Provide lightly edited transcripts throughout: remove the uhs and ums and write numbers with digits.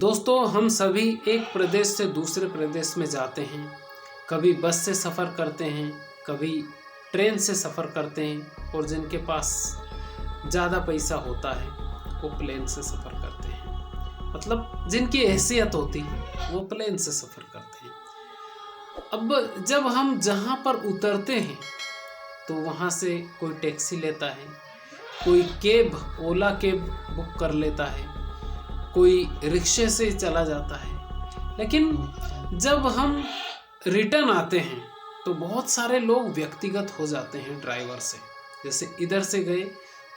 दोस्तों, हम सभी एक प्रदेश से दूसरे प्रदेश में जाते हैं। कभी बस से सफ़र करते हैं, कभी ट्रेन से सफ़र करते हैं और जिनके पास ज़्यादा पैसा होता है वो प्लेन से सफ़र करते हैं। मतलब जिनकी हैसियत होती है वो प्लेन से सफ़र करते हैं। अब जब हम जहाँ पर उतरते हैं तो वहाँ से कोई टैक्सी लेता है, कोई कैब ओला कैब बुक कर लेता है, कोई रिक्शे से चला जाता है। लेकिन जब हम रिटर्न आते हैं तो बहुत सारे लोग व्यक्तिगत हो जाते हैं ड्राइवर से। जैसे इधर से गए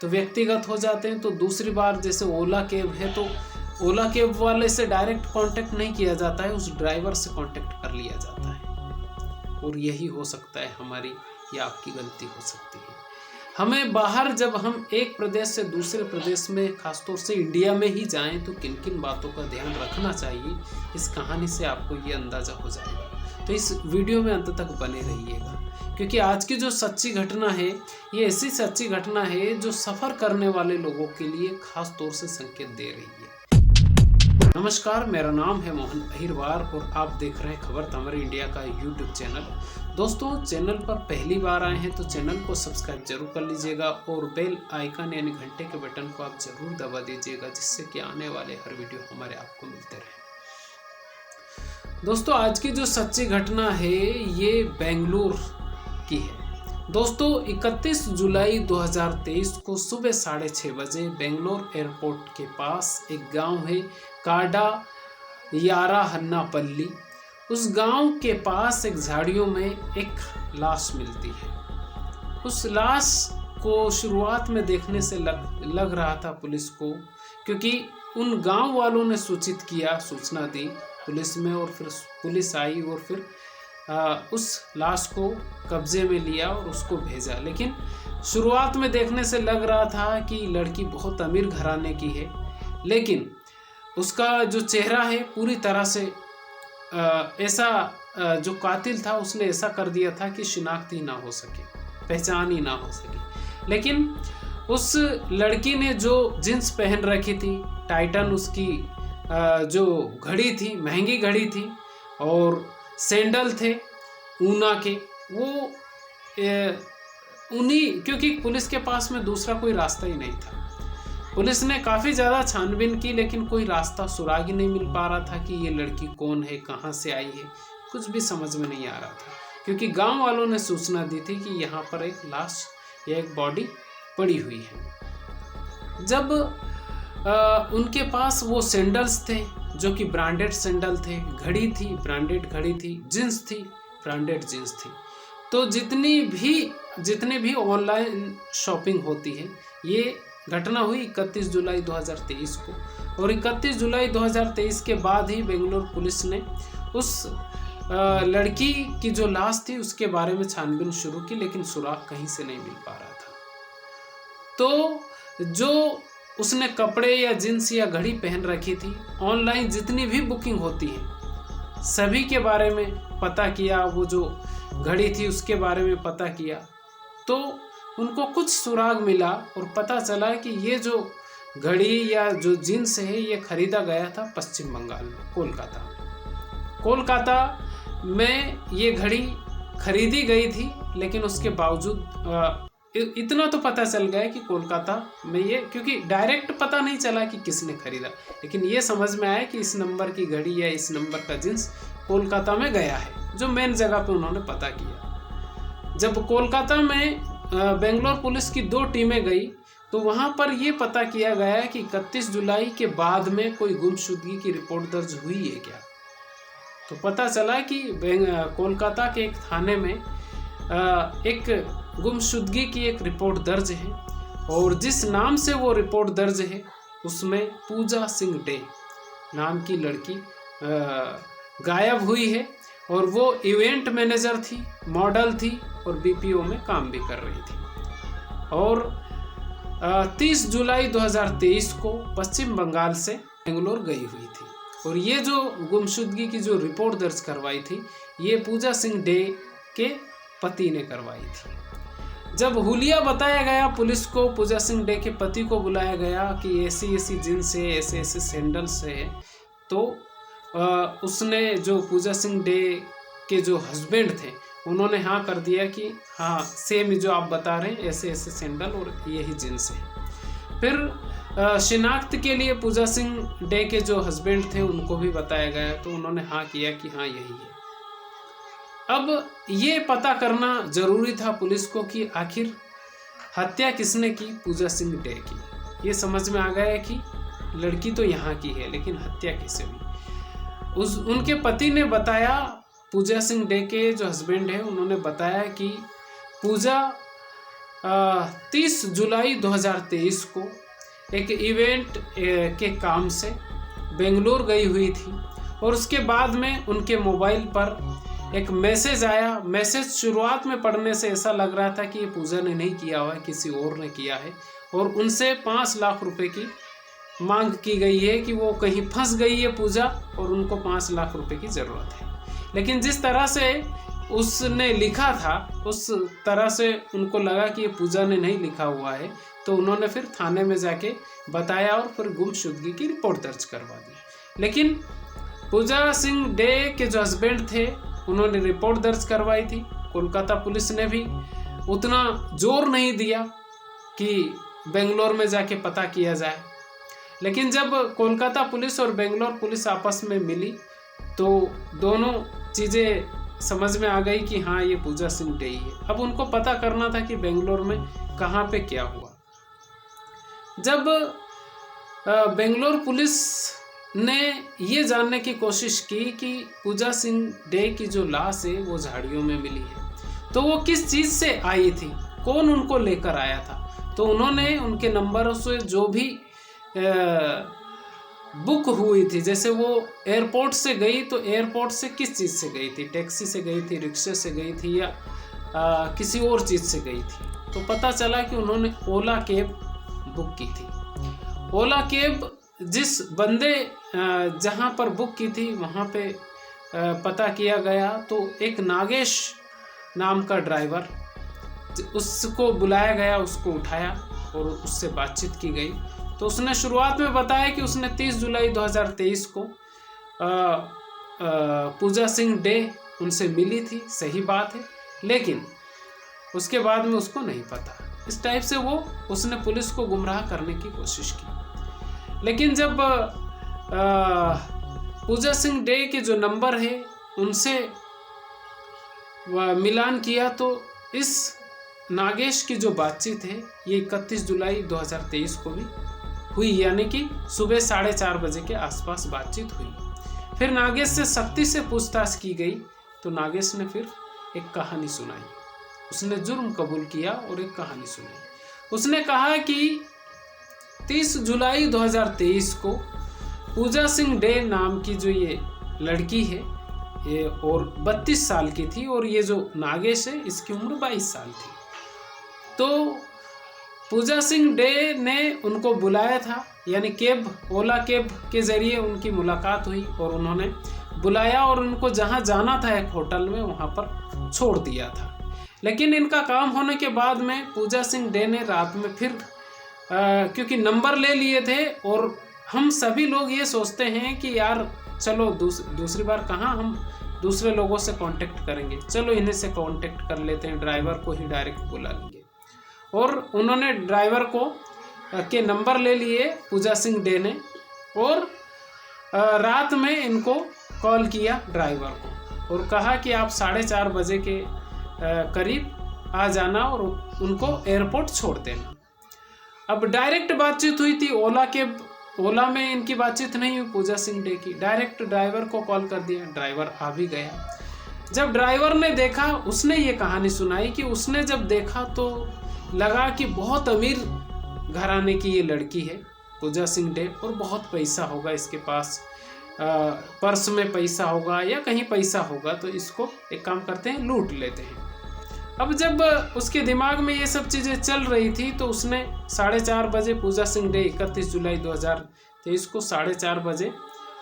तो व्यक्तिगत हो जाते हैं, तो दूसरी बार जैसे ओला कैब है तो ओला कैब वाले से डायरेक्ट कांटेक्ट नहीं किया जाता है, उस ड्राइवर से कांटेक्ट कर लिया जाता है। और यही हो सकता है हमारी या आपकी गलती हो सकती है। हमें बाहर जब हम एक प्रदेश से दूसरे प्रदेश में, खासतौर से इंडिया में ही जाएं, तो किन किन बातों का ध्यान रखना चाहिए, इस कहानी से आपको ये अंदाज़ा हो जाएगा। तो इस वीडियो में अंत तक बने रहिएगा, क्योंकि आज की जो सच्ची घटना है ये ऐसी सच्ची घटना है जो सफ़र करने वाले लोगों के लिए खास तौर से संकेत दे रही है। नमस्कार, मेरा नाम है मोहन अहिरवार और आप देख रहे हैं खबर तमर इंडिया का यूट्यूब चैनल। दोस्तों, चैनल पर पहली बार आए हैं तो चैनल को सब्सक्राइब जरूर कर लीजिएगा और बेल आइकन यानी घंटे के बटन को आप जरूर दबा दीजिएगा, जिससे कि आने वाले हर वीडियो हमारे आपको मिलते रहे। दोस्तों, आज की जो सच्ची घटना है ये बेंगलुरु की है। दोस्तों, 31 जुलाई 2023 को सुबह 6:30 बजे बेंगलोर एयरपोर्ट के पास एक गांव है काडा याराहन्नापल्ली। उस गांव के पास एक झाड़ियों में एक लाश मिलती है। उस लाश को शुरुआत में देखने से लग रहा था पुलिस को, क्योंकि उन गांव वालों ने सूचना दी पुलिस में, और फिर पुलिस आई और फिर उस लाश को कब्जे में लिया और उसको भेजा। लेकिन शुरुआत में देखने से लग रहा था कि लड़की बहुत अमीर घराने की है, लेकिन उसका जो चेहरा है पूरी तरह से जो कातिल था उसने ऐसा कर दिया था कि शिनाख्त ही ना हो सके, पहचान ही ना हो सके। लेकिन उस लड़की ने जो जींस पहन रखी थी, टाइटन उसकी जो घड़ी थी, महंगी घड़ी थी, और सैंडल थे ऊना के, वो उन्हीं, क्योंकि पुलिस के पास में दूसरा कोई रास्ता ही नहीं था। पुलिस ने काफ़ी ज़्यादा छानबीन की, लेकिन कोई रास्ता सुराग ही नहीं मिल पा रहा था कि ये लड़की कौन है, कहाँ से आई है, कुछ भी समझ में नहीं आ रहा था। क्योंकि गांव वालों ने सूचना दी थी कि यहाँ पर एक लाश या एक बॉडी पड़ी हुई है। जब उनके पास वो सैंडल्स थे जो कि ब्रांडेड सैंडल थे, घड़ी थी ब्रांडेड घड़ी थी, जींस थी ब्रांडेड जींस थी। तो जितने भी ऑनलाइन शॉपिंग होती है, ये घटना हुई 31 जुलाई 2023 को, और 31 जुलाई 2023 के बाद ही बेंगलुरु पुलिस ने उस लड़की की जो लाश थी उसके बारे में छानबीन शुरू की, लेकिन सुराग कहीं से नहीं मिल पा रहा था। तो जो उसने कपड़े या जींस या घड़ी पहन रखी थी, ऑनलाइन जितनी भी बुकिंग होती है सभी के बारे में पता किया, वो जो घड़ी थी उसके बारे में पता किया, तो उनको कुछ सुराग मिला और पता चला कि ये जो घड़ी या जो जींस है ये खरीदा गया था पश्चिम बंगाल में, कोलकाता में ये घड़ी खरीदी गई थी। लेकिन उसके बावजूद इतना तो पता चल गया कि कोलकाता में ये, क्योंकि डायरेक्ट पता नहीं चला कि किसने खरीदा, लेकिन ये समझ में आया कि इस नंबर की घड़ी या इस नंबर का जींस कोलकाता में गया है, जो मेन जगह पे उन्होंने पता किया। जब कोलकाता में बेंगलोर पुलिस की 2 टीमें गई तो वहाँ पर ये पता किया गया कि 31 जुलाई के बाद में कोई गुमशुदगी की रिपोर्ट दर्ज हुई है क्या। तो पता चला कि कोलकाता के एक थाने में एक गुमशुदगी की एक रिपोर्ट दर्ज है, और जिस नाम से वो रिपोर्ट दर्ज है उसमें पूजा सिंह डे नाम की लड़की गायब हुई है, और वो इवेंट मैनेजर थी, मॉडल थी और बीपीओ में काम भी कर रही थी। और 30 जुलाई 2023 को पश्चिम बंगाल से बेंगलोर गई हुई थी, और ये जो गुमशुदगी की जो रिपोर्ट दर्ज करवाई थी ये पूजा सिंह डे के पति ने करवाई थी। जब हुलिया बताया गया पुलिस को, पूजा सिंह डे के पति को बुलाया गया कि ऐसी ऐसी जींस है, ऐसे ऐसे सैंडल्स है, तो उसने जो पूजा सिंह डे के जो हस्बैंड थे उन्होंने हाँ कर दिया कि हाँ सेम जो आप बता रहे हैं ऐसे ऐसे सैंडल और यही जींस है। फिर शिनाख्त के लिए पूजा सिंह डे के जो हस्बैंड थे उनको भी बताया गया, तो उन्होंने हाँ किया कि हाँ यही है। अब ये पता करना जरूरी था पुलिस को कि आखिर हत्या किसने की, पूजा सिंह डे की। ये समझ में आ गया कि लड़की तो यहाँ की है, लेकिन हत्या कैसे हुई। उनके पति ने बताया, पूजा सिंह डे के जो हस्बैंड है उन्होंने बताया कि पूजा 30 जुलाई 2023 को एक इवेंट के काम से बेंगलोर गई हुई थी और उसके बाद में उनके मोबाइल पर एक मैसेज आया। मैसेज शुरुआत में पढ़ने से ऐसा लग रहा था कि ये पूजा ने नहीं किया हुआ है, किसी और ने किया है, और उनसे 5 लाख रुपए की मांग की गई है कि वो कहीं फंस गई है पूजा और उनको 5 लाख रुपए की ज़रूरत है। लेकिन जिस तरह से उसने लिखा था उस तरह से उनको लगा कि ये पूजा ने नहीं लिखा हुआ है, तो उन्होंने फिर थाने में जाके बताया और फिर गुमशुदगी की रिपोर्ट दर्ज करवा दी। लेकिन पूजा सिंह डे के जो हस्बैंड थे उन्होंने रिपोर्ट दर्ज करवाई थी। कोलकाता पुलिस ने भी उतना जोर नहीं दिया कि बेंगलोर में जाके पता किया जाए। लेकिन जब कोलकाता पुलिस और बेंगलोर पुलिस आपस में मिली तो दोनों चीज़ें समझ में आ गई कि हाँ ये पूजा सिंह डे ही है। अब उनको पता करना था कि बेंगलोर में कहाँ पे क्या हुआ। जब बेंगलोर पुलिस ने ये जानने की कोशिश की कि पूजा सिंह डे की जो लाश है वो झाड़ियों में मिली है, तो वो किस चीज़ से आई थी, कौन उनको लेकर आया था, तो उन्होंने उनके नंबरों से जो भी बुक हुई थी, जैसे वो एयरपोर्ट से गई तो एयरपोर्ट से किस चीज़ से गई थी, टैक्सी से गई थी, रिक्शे से गई थी या किसी और चीज़ से गई थी, तो पता चला कि उन्होंने ओला कैब बुक की थी। ओला कैब जिस बंदे जहाँ पर बुक की थी वहाँ पे पता किया गया तो एक नागेश नाम का ड्राइवर, उसको बुलाया गया, उसको उठाया और उससे बातचीत की गई। तो उसने शुरुआत में बताया कि उसने 30 जुलाई 2023 को पूजा सिंह डे उनसे मिली थी, सही बात है, लेकिन उसके बाद में उसको नहीं पता। इस टाइप से उसने पुलिस को गुमराह करने की कोशिश की। लेकिन जब पूजा सिंह डे के जो नंबर है उनसे मिलान किया तो इस नागेश की जो बातचीत है ये 31 जुलाई 2023 को भी हुई, यानी कि सुबह 4:30 बजे के आसपास बातचीत हुई। फिर नागेश से सख्ती से पूछताछ की गई तो नागेश ने फिर एक कहानी सुनाई। उसने जुर्म कबूल किया और एक कहानी सुनाई। उसने कहा कि 30 जुलाई 2023 को पूजा सिंह डे नाम की जो ये लड़की है ये और 32 साल की थी और ये जो नागेश है इसकी उम्र 22 साल थी। तो पूजा सिंह डे ने उनको बुलाया था, यानी ओला कैब के ज़रिए उनकी मुलाकात हुई और उन्होंने बुलाया और उनको जहाँ जाना था एक होटल में वहाँ पर छोड़ दिया था। लेकिन इनका काम होने के बाद में पूजा सिंह डे ने रात में फिर क्योंकि नंबर ले लिए थे और हम सभी लोग ये सोचते हैं कि यार चलो दूसरी बार कहाँ हम दूसरे लोगों से कांटेक्ट करेंगे, चलो इन्हीं से कांटेक्ट कर लेते हैं, ड्राइवर को ही डायरेक्ट बुला लेंगे। और उन्होंने ड्राइवर के नंबर ले लिए पूजा सिंह डे ने और रात में इनको कॉल किया ड्राइवर को और कहा कि आप 4:30 बजे के करीब आ जाना और उनको एयरपोर्ट छोड़ देना। अब डायरेक्ट बातचीत हुई थी ओला में इनकी बातचीत नहीं हुई पूजा सिंह डे की, डायरेक्ट ड्राइवर को कॉल कर दिया, ड्राइवर आ भी गया। जब ड्राइवर ने देखा, उसने ये कहानी सुनाई कि उसने जब देखा तो लगा कि बहुत अमीर घराने की ये लड़की है पूजा सिंह डे और बहुत पैसा होगा इसके पास, पर्स में पैसा होगा या कहीं पैसा होगा, तो इसको एक काम करते हैं लूट लेते हैं। अब जब उसके दिमाग में ये सब चीज़ें चल रही थी तो उसने 4:30 बजे पूजा सिंह डे 31 जुलाई 2023 को 4:30 बजे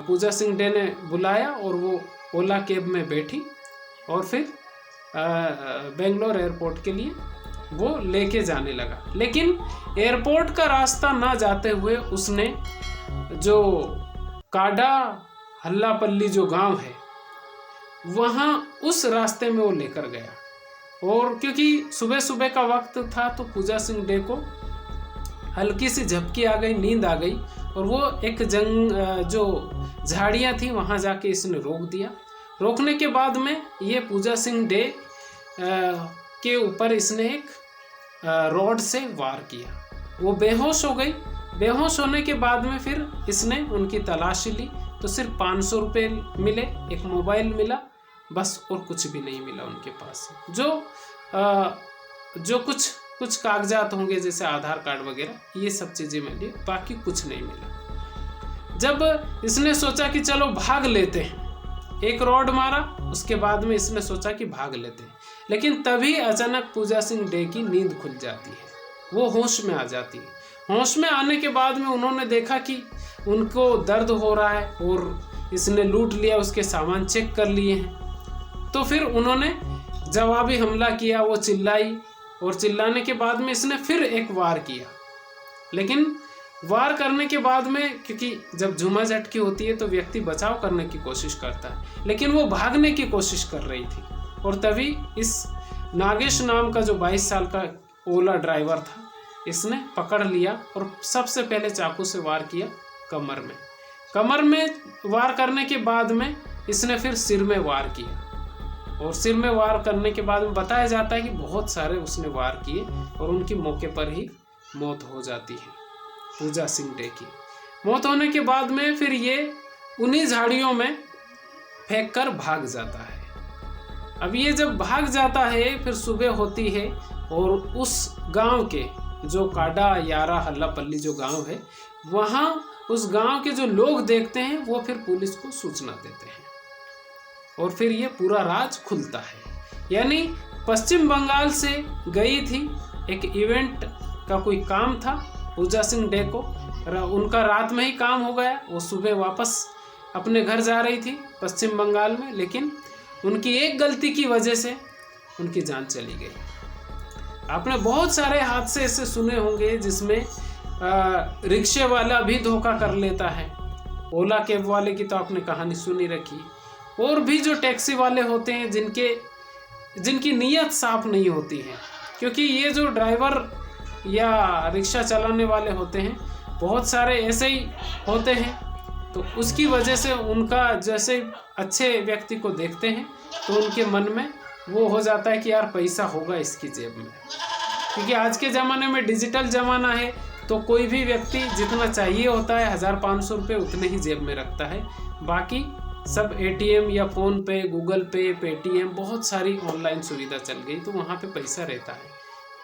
पूजा सिंह डे ने बुलाया और वो ओला कैब में बैठी और फिर बेंगलोर एयरपोर्ट के लिए वो लेके जाने लगा। लेकिन एयरपोर्ट का रास्ता ना जाते हुए उसने जो काडा हल्लापल्ली जो गांव है वहाँ उस रास्ते में वो लेकर गया। और क्योंकि सुबह सुबह का वक्त था तो पूजा सिंह डे को हल्की सी झपकी आ गई, नींद आ गई, और वो एक जो झाड़ियाँ थी वहाँ जाके इसने रोक दिया। रोकने के बाद में ये पूजा सिंह डे के ऊपर इसने एक रॉड से वार किया। वो बेहोश हो गई। बेहोश होने के बाद में फिर इसने उनकी तलाशी ली तो सिर्फ 500 रुपये मिले, एक मोबाइल मिला, बस, और कुछ भी नहीं मिला उनके पास। जो कुछ कागजात होंगे जैसे आधार कार्ड वगैरह, ये सब चीज़ें मिली, बाकी कुछ नहीं मिला। जब इसने सोचा कि चलो भाग लेते हैं, एक रॉड मारा, उसके बाद में इसने सोचा कि भाग लेते हैं, लेकिन तभी अचानक पूजा सिंह डे की नींद खुल जाती है, वो होश में आ जाती है। होश में आने के बाद में उन्होंने देखा कि उनको दर्द हो रहा है और इसने लूट लिया, उसके सामान चेक कर लिए हैं। तो फिर उन्होंने जवाबी हमला किया, वो चिल्लाई, और चिल्लाने के बाद में इसने फिर एक वार किया। लेकिन वार करने के बाद में, क्योंकि जब झूमा झटकी होती है तो व्यक्ति बचाव करने की कोशिश करता है, लेकिन वो भागने की कोशिश कर रही थी। और तभी इस नागेश नाम का जो 22 साल का ओला ड्राइवर था, इसने पकड़ लिया और सबसे पहले चाकू से वार किया कमर में। कमर में वार करने के बाद में इसने फिर सिर में वार किया, और सिर में वार करने के बाद में बताया जाता है कि बहुत सारे उसने वार किए और उनकी मौके पर ही मौत हो जाती है। पूजा सिंह डे की मौत होने के बाद में फिर ये उन्हीं झाड़ियों में फेंक कर भाग जाता है। अब ये जब भाग जाता है, फिर सुबह होती है और उस गांव के जो काडा यारा हल्लापल्ली जो गांव है, वहाँ उस गांव के जो लोग देखते हैं वो फिर पुलिस को सूचना देते हैं, और फिर ये पूरा राज खुलता है। यानी पश्चिम बंगाल से गई थी, एक इवेंट का कोई काम था पूजा सिंह डे को, उनका रात में ही काम हो गया। वो सुबह वापस अपने घर जा रही थी पश्चिम बंगाल में, लेकिन उनकी एक गलती की वजह से उनकी जान चली गई। आपने बहुत सारे हादसे ऐसे सुने होंगे जिसमें रिक्शे वाला भी धोखा कर लेता है। ओला कैब वाले की तो आपने कहानी सुनी रखी, और भी जो टैक्सी वाले होते हैं जिनकी नीयत साफ नहीं होती है, क्योंकि ये जो ड्राइवर या रिक्शा चलाने वाले होते हैं बहुत सारे ऐसे ही होते हैं, तो उसकी वजह से उनका जैसे अच्छे व्यक्ति को देखते हैं तो उनके मन में वो हो जाता है कि यार पैसा होगा इसकी जेब में। क्योंकि आज के ज़माने में डिजिटल ज़माना है, तो कोई भी व्यक्ति जितना चाहिए होता है 1500 रुपये उतने ही जेब में रखता है, बाकी सब ATM या फ़ोन पे, गूगल पे, पेटीएम, बहुत सारी ऑनलाइन सुविधा चल गई, तो वहाँ पे पैसा रहता है।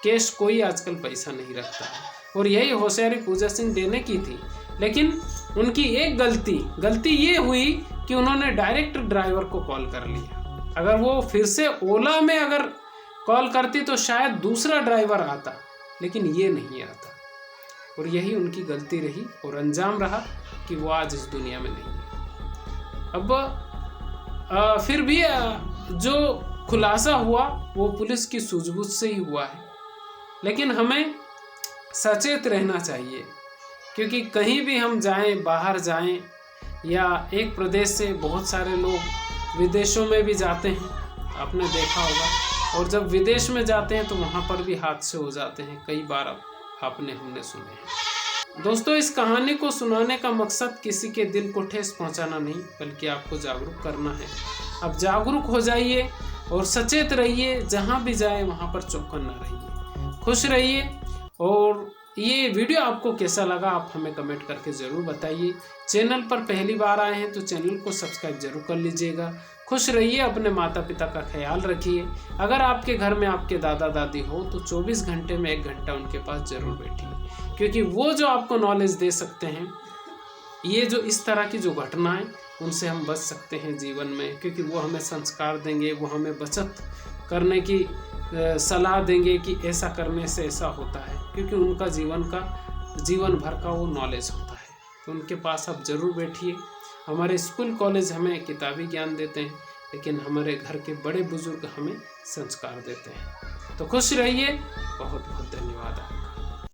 कैश कोई आजकल पैसा नहीं रखता है, और यही होशियारी पूजा सिंह डे ने की थी। लेकिन उनकी एक गलती ये हुई कि उन्होंने डायरेक्ट ड्राइवर को कॉल कर लिया। अगर वो फिर से ओला में अगर कॉल करती तो शायद दूसरा ड्राइवर आता, लेकिन ये नहीं आता, और यही उनकी गलती रही और अंजाम रहा कि वो आज इस दुनिया में नहीं है। अब फिर भी जो खुलासा हुआ वो पुलिस की सूझबूझ से ही हुआ है, लेकिन हमें सचेत रहना चाहिए, क्योंकि कहीं भी हम जाएं, बाहर जाएं, या एक प्रदेश से बहुत सारे लोग विदेशों में भी जाते हैं, आपने देखा होगा, और जब विदेश में जाते हैं तो वहाँ पर भी हादसे हो जाते हैं, कई बार हमने सुने हैं। दोस्तों, इस कहानी को सुनाने का मकसद किसी के दिल को ठेस पहुँचाना नहीं, बल्कि आपको जागरूक करना है। अब जागरूक हो जाइए और सचेत रहिए, जहाँ भी जाए वहाँ पर चौकन्ना रहिए, खुश रहिए। और ये वीडियो आपको कैसा लगा आप हमें कमेंट करके ज़रूर बताइए। चैनल पर पहली बार आए हैं तो चैनल को सब्सक्राइब जरूर कर लीजिएगा। खुश रहिए, अपने माता पिता का ख्याल रखिए। अगर आपके घर में आपके दादा दादी हो तो 24 घंटे में 1 घंटा उनके पास ज़रूर बैठिए, क्योंकि वो जो आपको नॉलेज दे सकते हैं। ये जो इस तरह की जो घटनाएं, उनसे हम बच सकते हैं जीवन में, क्योंकि वो हमें संस्कार देंगे, वो हमें बचत करने की सलाह देंगे कि ऐसा करने से ऐसा होता है, क्योंकि उनका जीवन भर का वो नॉलेज होता है। तो उनके पास आप ज़रूर बैठिए। हमारे स्कूल कॉलेज हमें किताबी ज्ञान देते हैं, लेकिन हमारे घर के बड़े बुजुर्ग हमें संस्कार देते हैं। तो खुश रहिए। बहुत बहुत धन्यवाद।